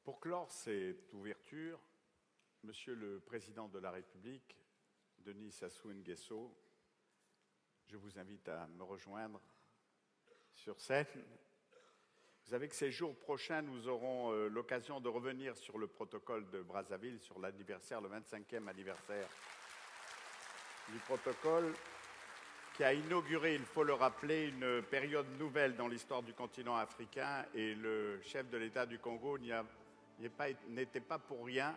Pour clore cette ouverture, Monsieur le Président de la République, Denis Sassou Nguesso, je vous invite à me rejoindre sur scène. Vous savez que ces jours prochains, nous aurons l'occasion de revenir sur le protocole de Brazzaville, sur l'anniversaire, le 25e anniversaire du protocole, qui a inauguré, il faut le rappeler, une période nouvelle dans l'histoire du continent africain, et le chef de l'État du Congo n'était pas pour rien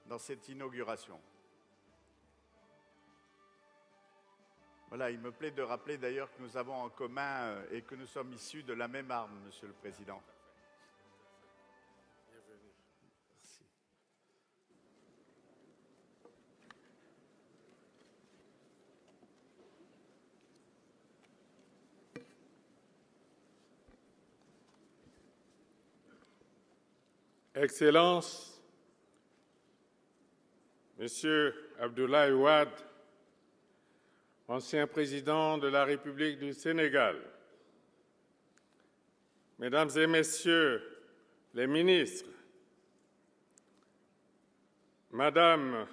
dans cette inauguration. Voilà, il me plaît de rappeler d'ailleurs que nous avons en commun et que nous sommes issus de la même arme, Monsieur le Président. Bienvenue. Merci. Excellences, Monsieur Abdoulaye Wade, ancien président de la République du Sénégal, Mesdames et Messieurs les ministres, Madame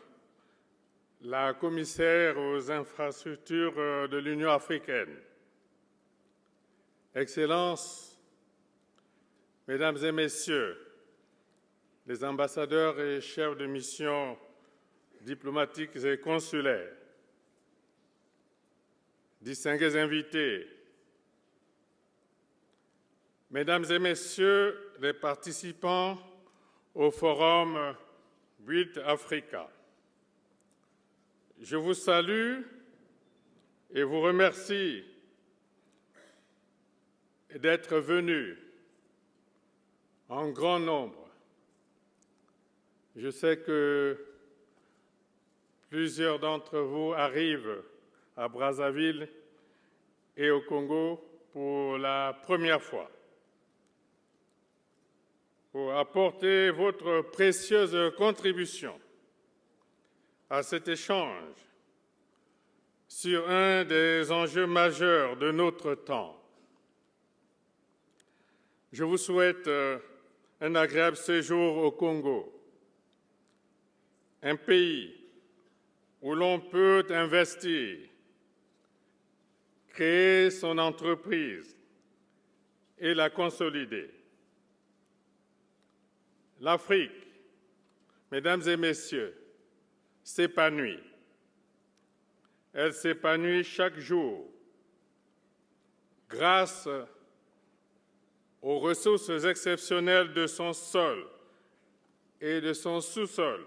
la commissaire aux infrastructures de l'Union africaine, Excellences, Mesdames et Messieurs les ambassadeurs et chefs de mission diplomatiques et consulaires, distingués invités, Mesdames et Messieurs les participants au Forum Build Africa, je vous salue et vous remercie d'être venus en grand nombre. Je sais que plusieurs d'entre vous arrivent à Brazzaville et au Congo pour la première fois, pour apporter votre précieuse contribution à cet échange sur un des enjeux majeurs de notre temps. Je vous souhaite un agréable séjour au Congo, un pays où l'on peut investir, créer son entreprise et la consolider. L'Afrique, Mesdames et Messieurs, s'épanouit. Elle s'épanouit chaque jour grâce aux ressources exceptionnelles de son sol et de son sous-sol,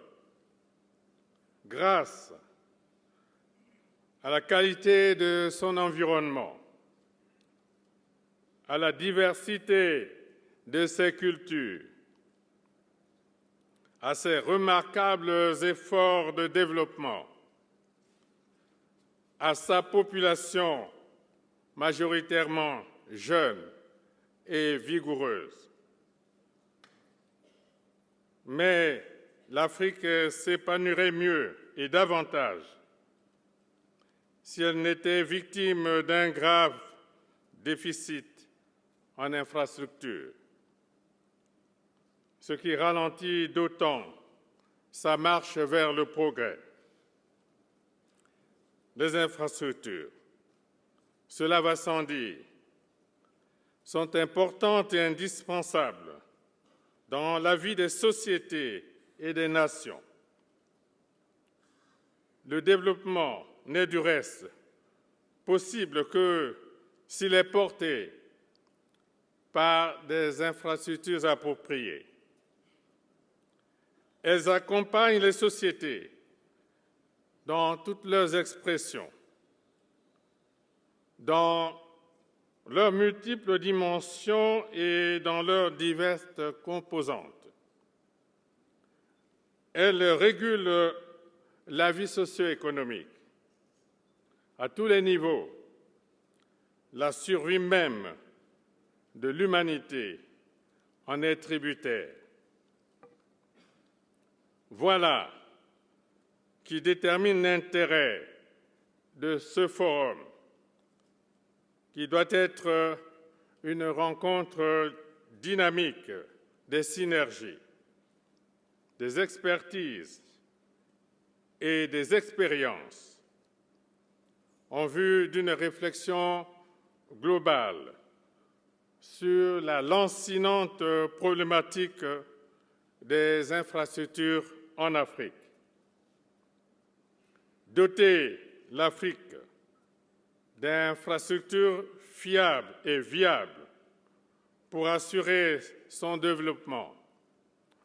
grâce à la qualité de son environnement, à la diversité de ses cultures, à ses remarquables efforts de développement, à sa population majoritairement jeune et vigoureuse. Mais l'Afrique s'épanouirait mieux et davantage si elle n'était victime d'un grave déficit en infrastructures, ce qui ralentit d'autant sa marche vers le progrès. Les infrastructures, cela va sans dire, sont importantes et indispensables dans la vie des sociétés et des nations. Le développement n'est du reste possible que s'il est porté par des infrastructures appropriées. Elles accompagnent les sociétés dans toutes leurs expressions, dans leurs multiples dimensions et dans leurs diverses composantes. Elles régulent la vie socio-économique à tous les niveaux. La survie même de l'humanité en est tributaire. Voilà qui détermine l'intérêt de ce forum, qui doit être une rencontre dynamique des synergies des expertises et des expériences en vue d'une réflexion globale sur la lancinante problématique des infrastructures en Afrique. Doter l'Afrique d'infrastructures fiables et viables pour assurer son développement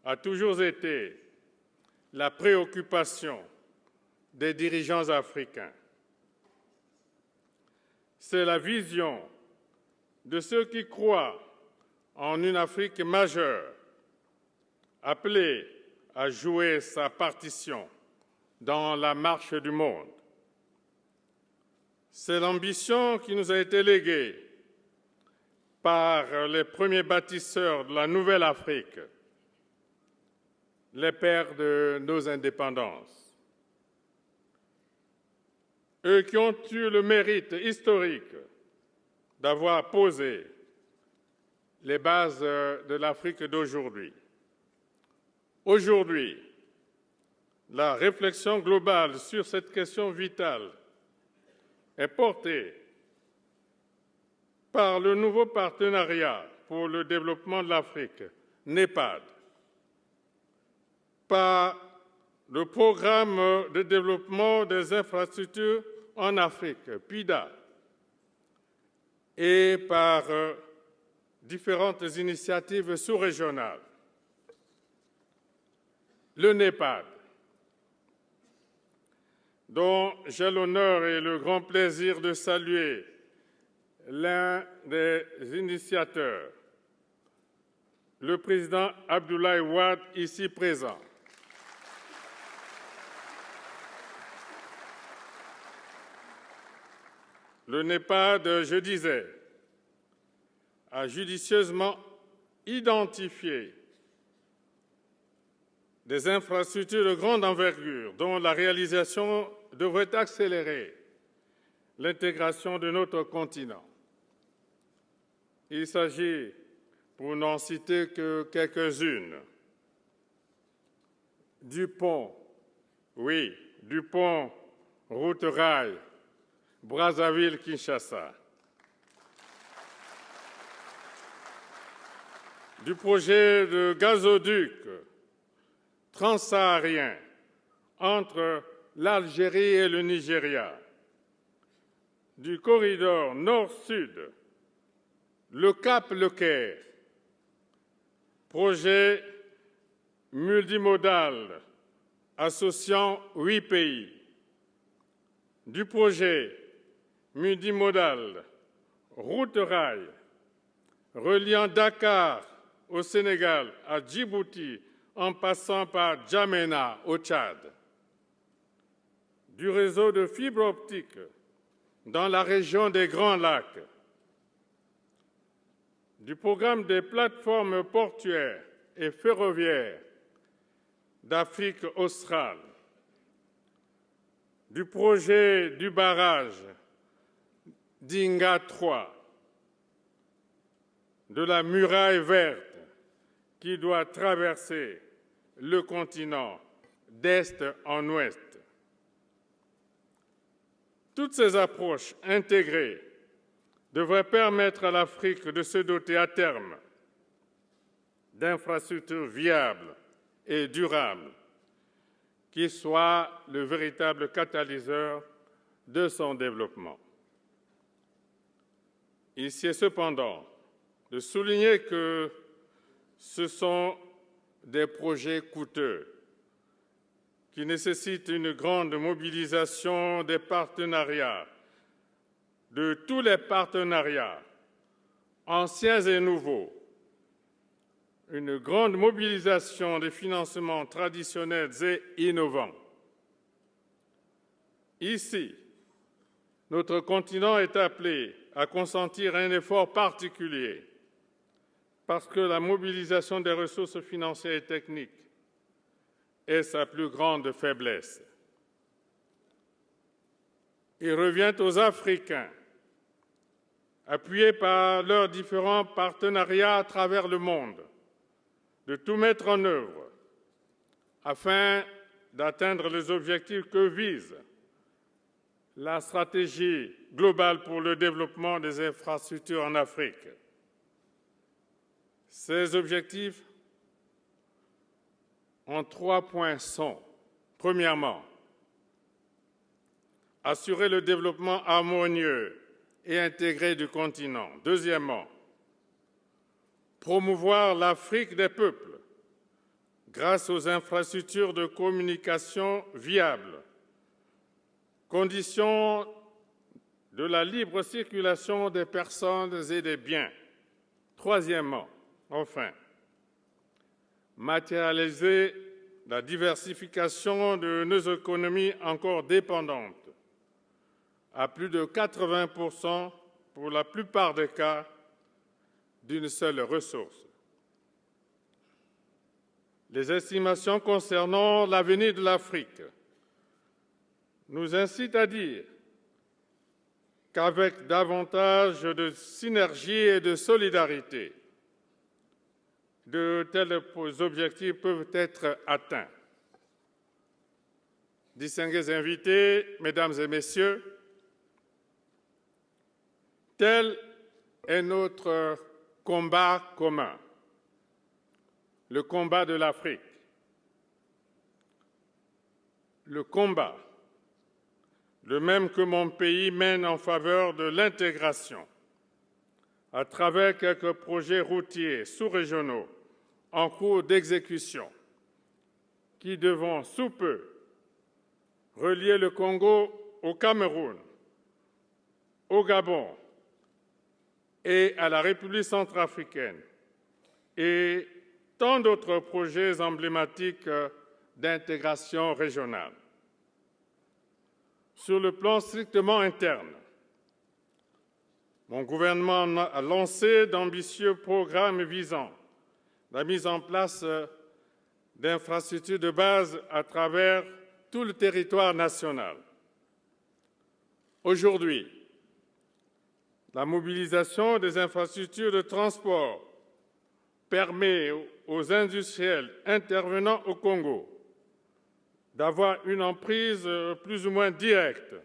a toujours été la préoccupation des dirigeants africains. C'est la vision de ceux qui croient en une Afrique majeure, appelée à jouer sa partition dans la marche du monde. C'est l'ambition qui nous a été léguée par les premiers bâtisseurs de la nouvelle Afrique, les pères de nos indépendances. Eux qui ont eu le mérite historique d'avoir posé les bases de l'Afrique d'aujourd'hui. Aujourd'hui, la réflexion globale sur cette question vitale est portée par le nouveau partenariat pour le développement de l'Afrique, NEPAD, par le programme de développement des infrastructures en Afrique, PIDA, et par différentes initiatives sous-régionales. Le NEPAD, dont j'ai l'honneur et le grand plaisir de saluer l'un des initiateurs, le président Abdoulaye Wade, ici présent. Le NEPAD, je disais, a judicieusement identifié des infrastructures de grande envergure dont la réalisation devrait accélérer l'intégration de notre continent. Il s'agit, pour n'en citer que quelques-unes, du pont, oui, du pont route-rail Brazzaville-Kinshasa, du projet de gazoduc transsaharien entre l'Algérie et le Nigeria, du corridor nord-sud, le Cap-Le Caire, projet multimodal associant 8 pays, du projet multimodal route-rail reliant Dakar au Sénégal à Djibouti en passant par Djamena au Tchad, du réseau de fibre optique dans la région des Grands Lacs, du programme des plateformes portuaires et ferroviaires d'Afrique australe, du projet du barrage d'Inga 3, de la muraille verte qui doit traverser le continent d'est en ouest. Toutes ces approches intégrées devraient permettre à l'Afrique de se doter à terme d'infrastructures viables et durables qui soient le véritable catalyseur de son développement. Ici est cependant de souligner que ce sont des projets coûteux qui nécessitent une grande mobilisation des partenariats, de tous les partenariats, anciens et nouveaux, une grande mobilisation des financements traditionnels et innovants. Ici, notre continent est appelé à consentir un effort particulier parce que la mobilisation des ressources financières et techniques est sa plus grande faiblesse. Il revient aux Africains, appuyés par leurs différents partenariats à travers le monde, de tout mettre en œuvre afin d'atteindre les objectifs que vise la stratégie globale pour le développement des infrastructures en Afrique. Ces objectifs en 3 points sont, premièrement, assurer le développement harmonieux et intégré du continent. Deuxièmement, promouvoir l'Afrique des peuples grâce aux infrastructures de communication viables, condition de la libre circulation des personnes et des biens. Troisièmement, enfin, matérialiser la diversification de nos économies encore dépendantes, à plus de 80% pour la plupart des cas, d'une seule ressource. Les estimations concernant l'avenir de l'Afrique nous incitent à dire qu'avec davantage de synergie et de solidarité, de tels objectifs peuvent être atteints. Distingués invités, Mesdames et Messieurs, tel est notre combat commun, le combat de l'Afrique. Le combat, le même que mon pays mène en faveur de l'intégration, à travers quelques projets routiers sous-régionaux en cours d'exécution, qui devront sous peu relier le Congo au Cameroun, au Gabon et à la République centrafricaine, et tant d'autres projets emblématiques d'intégration régionale. Sur le plan strictement interne, mon gouvernement a lancé d'ambitieux programmes visant la mise en place d'infrastructures de base à travers tout le territoire national. Aujourd'hui, la mobilisation des infrastructures de transport permet aux industriels intervenant au Congo d'avoir une emprise plus ou moins directe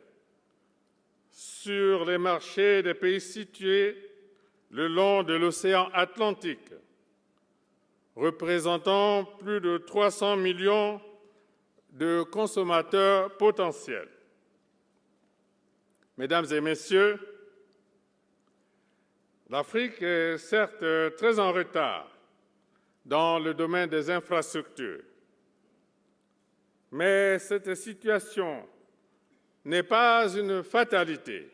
sur les marchés des pays situés le long de l'océan Atlantique, représentant plus de 300 millions de consommateurs potentiels. Mesdames et Messieurs, l'Afrique est certes très en retard dans le domaine des infrastructures, mais cette situation n'est pas une fatalité.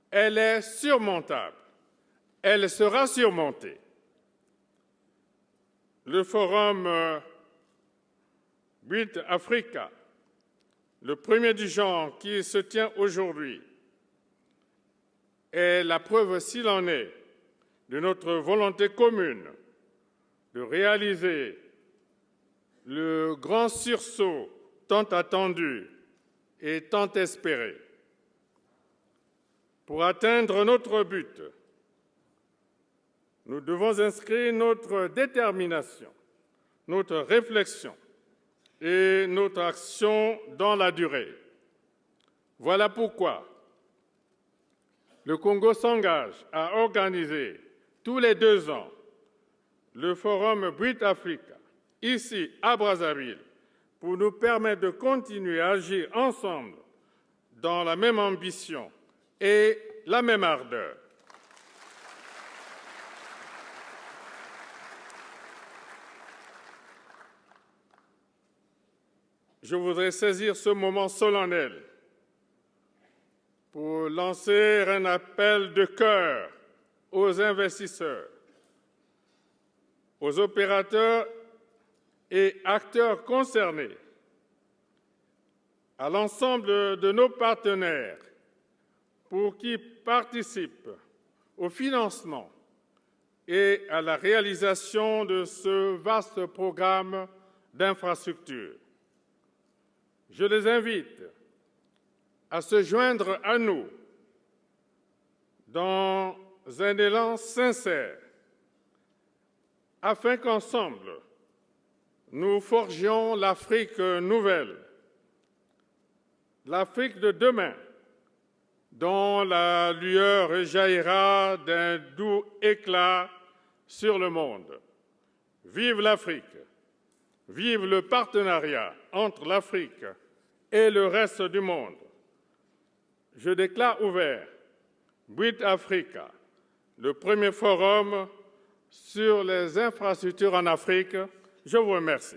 Elle est surmontable. Elle sera surmontée. Le forum Build Africa, le premier du genre qui se tient aujourd'hui, est la preuve, s'il en est, de notre volonté commune de réaliser le grand sursaut tant attendu et tant espéré. Pour atteindre notre but, nous devons inscrire notre détermination, notre réflexion et notre action dans la durée. Voilà pourquoi le Congo s'engage à organiser tous les 2 ans le forum Build Africa, ici à Brazzaville, pour nous permettre de continuer à agir ensemble dans la même ambition et la même ardeur. Je voudrais saisir ce moment solennel pour lancer un appel de cœur aux investisseurs, aux opérateurs et acteurs concernés, à l'ensemble de nos partenaires pour qu'ils participent au financement et à la réalisation de ce vaste programme d'infrastructures. Je les invite à se joindre à nous dans un élan sincère afin qu'ensemble, nous forgions l'Afrique nouvelle, l'Afrique de demain, dont la lueur rejaillira d'un doux éclat sur le monde. Vive l'Afrique! Vive le partenariat entre l'Afrique et le reste du monde. Je déclare ouvert BRIT Africa, le premier forum sur les infrastructures en Afrique. Je vous remercie.